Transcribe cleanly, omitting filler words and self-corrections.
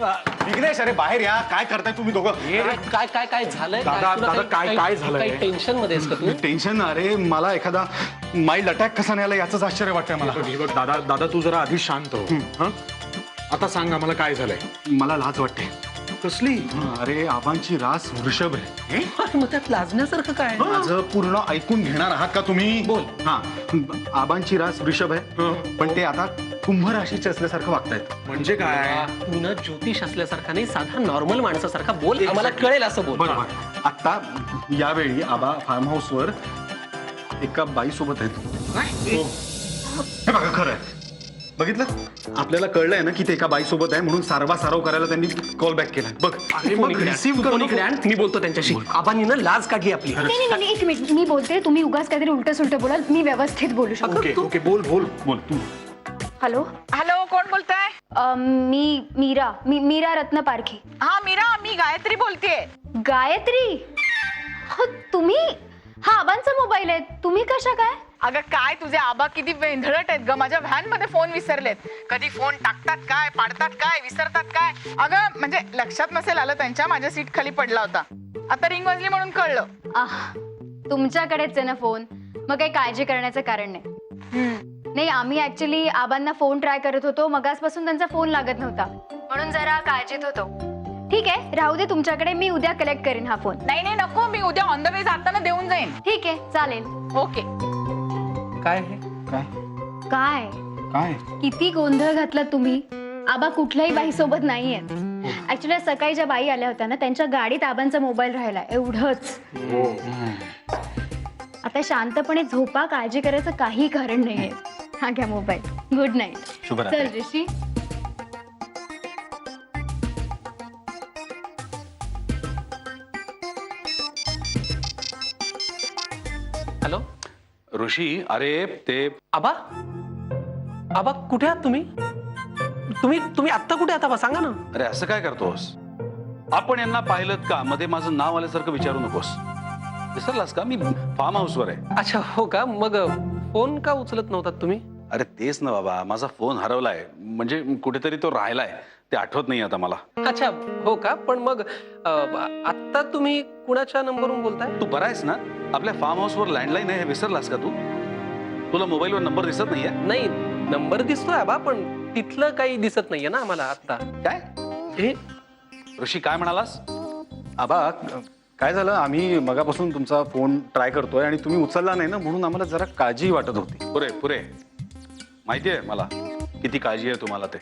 विघ्नेश, अरे बाहेर या. काय करताय तुम्ही दोघं? काय काय काय झालंय? दादा, दादा, काय झालंय? काही टेन्शन मध्ये आहेस का तू? टेन्शन? अरे मला एखादा माइल्ड अटॅक कसा नाही आला याचंच आश्चर्य वाटतंय मला. हे बघ दादा, दादा तू जरा आधी शांत हो. हं? आता सांग आम्हाला काय झालंय. मला लाज वाटते. कसली? अरे आबांची रास वृषभ आहे. मग त्यात लाजण्यासारखं काय? माझं पूर्ण ऐकून घेणार आहात का तुम्ही? बोल. हा, आबांची रास वृषभ आहे, पण ते आता कुंभ राशीचे असल्यासारखं वागतायत. म्हणजे काय? तू ना ज्योतिष असल्यासारखा नाही, साधा नॉर्मल माणसासारखा बोल. आम्हाला कळेल असं बोल. बरोबर. आता यावेळी आबा फार्म हाऊसवर एका बाई सोबत आहेत. हे बघा, खरं आहे. बघितलं, आपल्याला कळलंय ना की ते एका बाई सोबत आहे, म्हणून सारवा सारव करायला त्यांनी कॉल बॅक केलाय. बघ, फोन रिसीव्ह फोन इकडे आण. मी बोलतो त्यांच्याशी. आबांनी ना लाज काढली आपली. नाही नाही, एक मिनिट, मी बोलते. तुम्ही उगाच काहीतरी उलट सुलट बोलाल. मी व्यवस्थित बोलू शकतो. ओके ओके, बोल बोल बोल तू. हॅलो, हॅलो, कोण बोलताय? मी मीरा रत्न पारखी. हा मीरा, मी गायत्री बोलतेय. गायत्री? हो, तुम्ही? हा आबांचा मोबाईल आहे. तुम्ही कशा काय? अगं काय तुझे आबा किती वेंधळट आहेत ग. माझ्या व्हॅन मध्ये फोन विसरलेत. कधी फोन टाकतात काय, पाडतात काय, विसरतात काय. अगं म्हणजे लक्षात नसेल आलं त्यांच्या, माझ्या सीट खाली पडला होता. आता रिंग वाजली म्हणून कळलं. तुमच्याकडेच आहे ना फोन, मग काही काळजी करण्याचं कारण नाही. नाही, आम्ही ऍक्च्युली आबांना फोन ट्राय करत होतो. मगासपासून त्यांचा फोन लागत नव्हता, म्हणून जरा काळजीत होतो. ठीक आहे, राहू दे तुमच्याकडे. मी उद्या कलेक्ट करीन हा फोन. नाही नाही नको, मी उद्या ऑन द वे जाताना देऊन जाईन. ठीक आहे, चालेल. ओके. काय हे? काय काय काय किती गोंधळ घातला तुम्ही. आबा कुठल्याही बाई सोबत नाहीयेत. ऍक्च्युली सकाळी ज्या बाई आल्या होत्या ना, त्यांच्या गाडीत आबांचा मोबाईल राहिला, एवढंच. आता शांतपणे झोपा. काळजी करायचं काही कारण नाहीये. हा घ्या मोबाईल. Good night. शुभरात्री. चल ऋषी. हॅलो ऋषी, अरे ते आबा, आबा कुठे आहात तुम्ही? तुम्ही आत्ता कुठे आहात आबा, सांगा ना. अरे असं काय करतोस? आपण यांना पाहिलं का? मध्ये माझं नाव आल्यासारखं विचारू नकोस. विसरलास का? मी फार्म हाऊसवर आहे. अच्छा, हो का? मग फोन का उचलत नव्हतात तुम्ही? अरे तेच ना बाबा, माझा फोन हरवलाय. म्हणजे कुठेतरी तो राहिलाय, ते आठवत नाही आता मला. अच्छा, हो का? पण मग आत्ता तुम्ही कुणाच्या नंबरवरून बोलताय? तू बरा आहेस ना? आपल्या फार्म हाऊसवर लँडलाईन आहे, हे विसरलास का तू? तुला मोबाईलवर नंबर दिसत नाहीये? नाही, नंबर दिसतोय आबा, पण तिथलं काही दिसत नाहीये ना आम्हाला आत्ता. काय? हे ऋषी काय म्हणालास? आबा, काय झालं, आम्ही मगापासून तुमचा फोन ट्राय करतोय आणि तुम्ही उचलला नाही ना, म्हणून आम्हाला जरा काळजी वाटत होती. पुरे पुरे माहिती आहे मला किती काळजी आहे तुम्हाला ते.